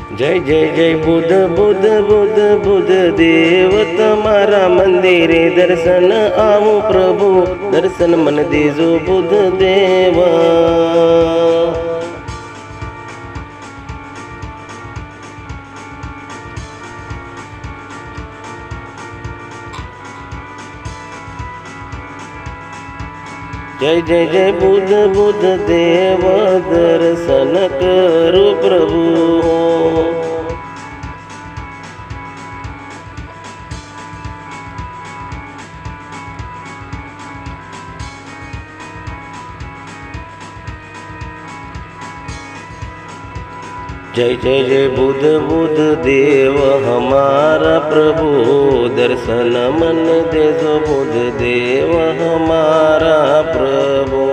जय जय जय बुध बुध बुध बुध देव तमारा मंदिरे दर्शन आवो प्रभु दर्शन मन दीजो बुध देव। जय जय जय बुध बुध देव दर्शन करो प्रभु। जय जय जय बुध बुध देव हमारा प्रभु दर्शन मन देजो बुध देव हमारा प्रभु।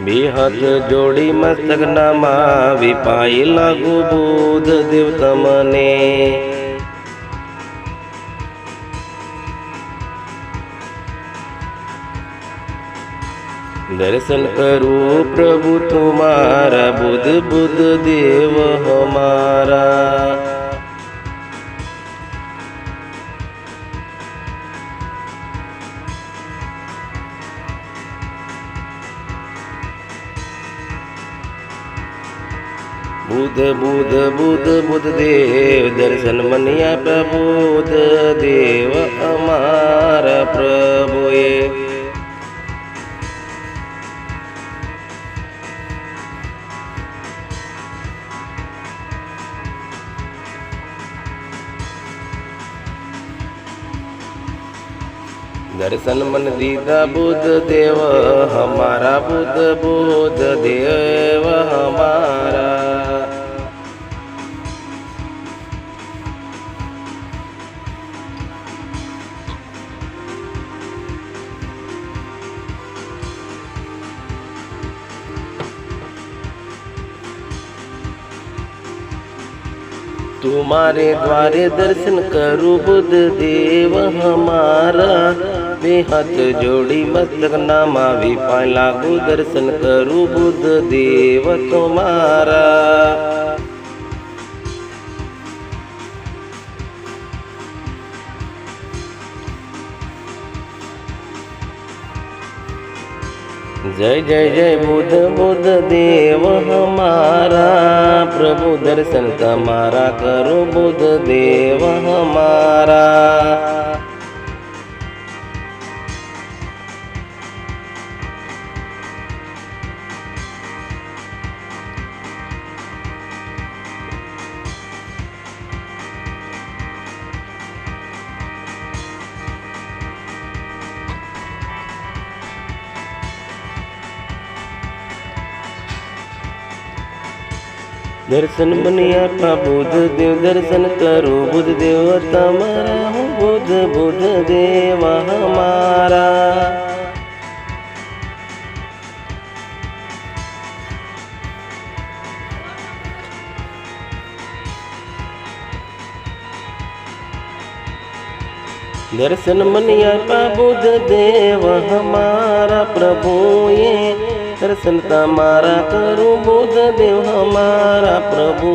बे हाथ जोड़ी मस्तक नामा विपाई लागू बुध देव तमने। दर्शन करूं प्रभु तुम्हारा बुध बुध देव हमारा। बुध बुध बुध बुध देव दर्शन मनिया प्रबुध देव हमारा प्रभु ये। दर्शन मन दीदा बुध देव हमारा बुध बुध देव हमारा। तुम्हारे द्वारे दर्शन करूं बुध देव हमारा। वे हाथ जोड़ी मस्तक नामा विपाई लागू दर्शन करूं बुध देव तुम्हारा। जय जय जय बुध बुध देव हमारा प्रभु दर्शन तुम्हारा करो बुध देव हमारा। दर्शन बनिया पा बुध देव दर्शन करो बुध देव तमारा हूँ बुध बुध देव हमारा। दर्शन मनिया पा बुध देव हमारा प्रभु ये। दर्शन तमारा करूं बुध देव हमारा प्रभु।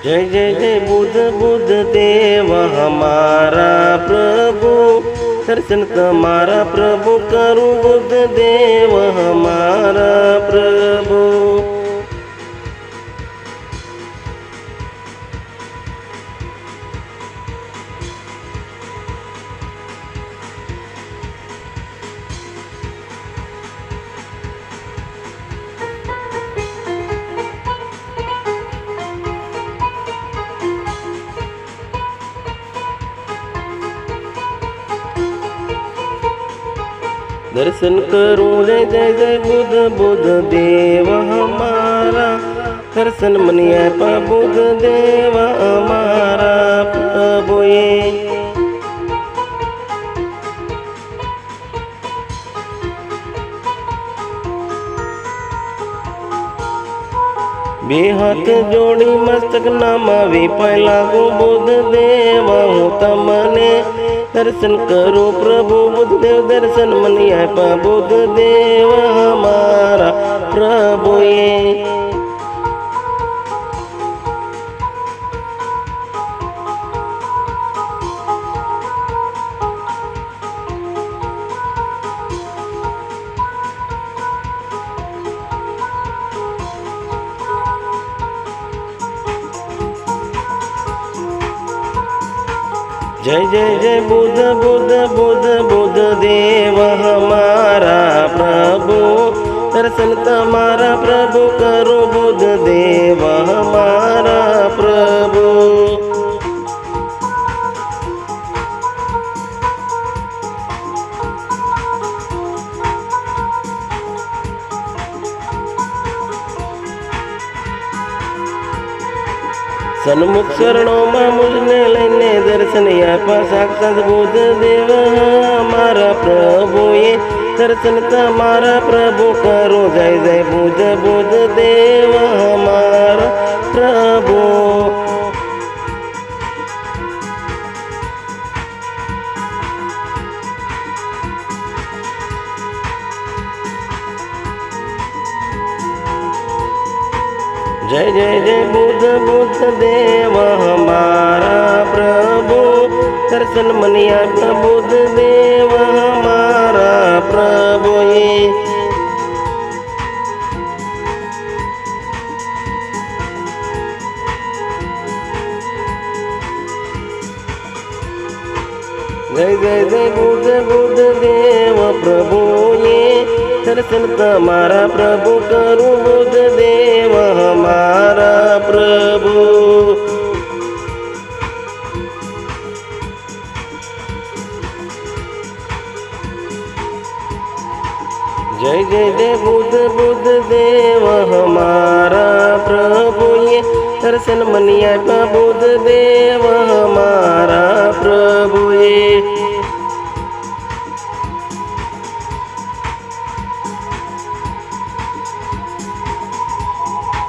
जय जय जय बुध बुध देव हमारा प्रभु दर्शन तुम्हारा प्रभु करूं बुध देव हमारा प्रभु। दर्शन करूं जय जय जय बुध बुध देव हमारा। दर्शन मनिया पा बुध देव हमारा प्रभु ये। બે હાથ જોડી મસ્તક નમાવી પાય લાગુ બુદ્ધ દેવ હું તમને દર્શન કરું પ્રભુ બુદ્ધદેવ દર્શન મને આપ્યા બુદ્ધ દેવ હમારા પ્રભુએ जय जय जय बुद्ध बुद्ध बुद्ध बुद्ध देव हमारा प्रभु दर्शन तुम्हारा प्रभु करो बुद्ध देव हमारा प्रभु सन्मुख शरणों में मुझने लैने दर्शन आप्या साक्षात बुद्ध देव हमारा प्रभु ये दर्शन तुम्हारा प्रभु करो जय जय बुद्ध बुद्ध देव हमारा प्रभु जय जय जय बुद्ध बुद्ध देव हमारा प्रभु दर्शन मनिया बुद्ध देव हमारा प्रभु ये जय जय जय बुद्ध बुद्ध देव प्रभु ये दर्शन तुम्हारा प्रभु करूं बुद्ध देव हमारा प्रभु जय जय जय बुद्ध बुद्ध देव हमारा प्रभु ये दर्शन मनिया बुद्ध देव हमारा प्रभु ये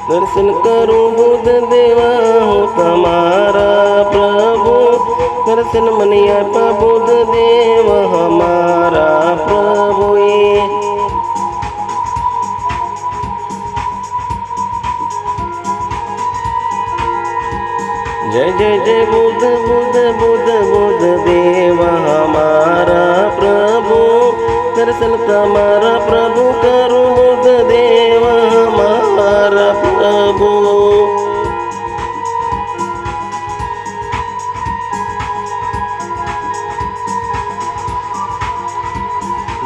दर्शन करूं बुद्ध देवा हो तुम्हारा प्रभु दर्शन मनिया बुद्ध देव हमारा प्रभु ये जय जय जय बुद्ध बुद्ध बुद्ध बुद्ध देव हमारा प्रभु दर्शन तुम्हारा प्रभु करूं बुद्ध देव हमारा प्रभु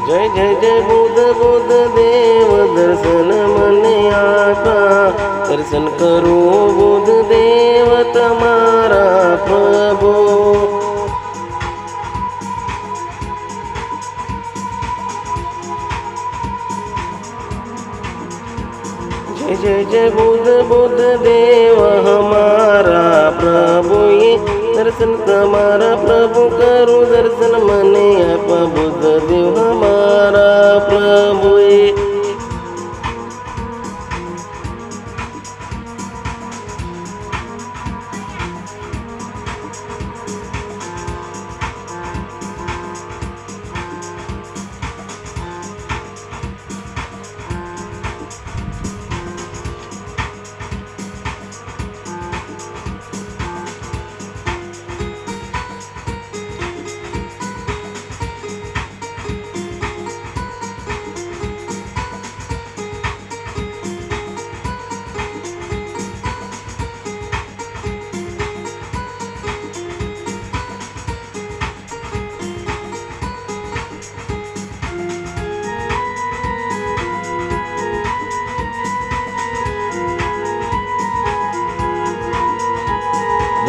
जय जय जय बुद्ध बुद्ध देव दर्शन मने आप्या दर्शन करूं बुद्ध देव तुम्हारा प्रभु जय जय जय बुद्ध बुद्ध देव हमारा प्रभु ये दर्शन तुम्हारा प्रभु करूं दर्शन मने आप्या बुद्ध देव हमारा प्रभु ये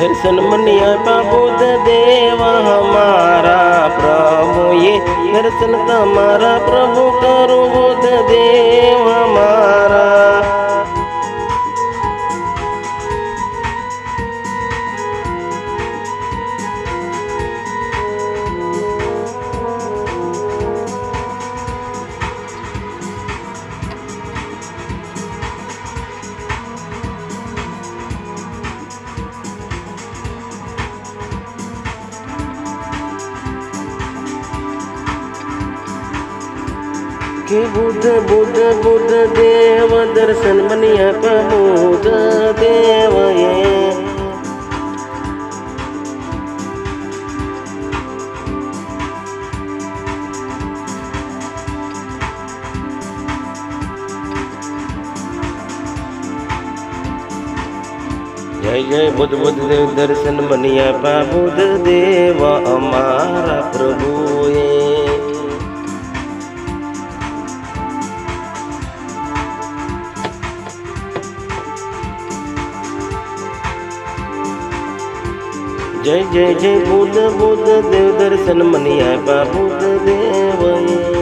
दर्शन मनिया बुद्ध देव हमारा प्रभु ये दर्शन तुम्हारा प्रभु करूं बुद्ध देव हमारा કે બુદ્ધ બુદ્ધ બુદ્ધ દેવ દર્શન મની આપ્યા બુદ્ધ દેવએ. જય જય બુદ્ધ બુદ્ધ દેવ દર્શન મની આપ્યા બુદ્ધ દેવ અમારા પ્રભુએ. જય જય જય બુદ્ધ બુદ્ધ દેવ દર્શન મની આપ્યા બુદ્ધ દેવએ.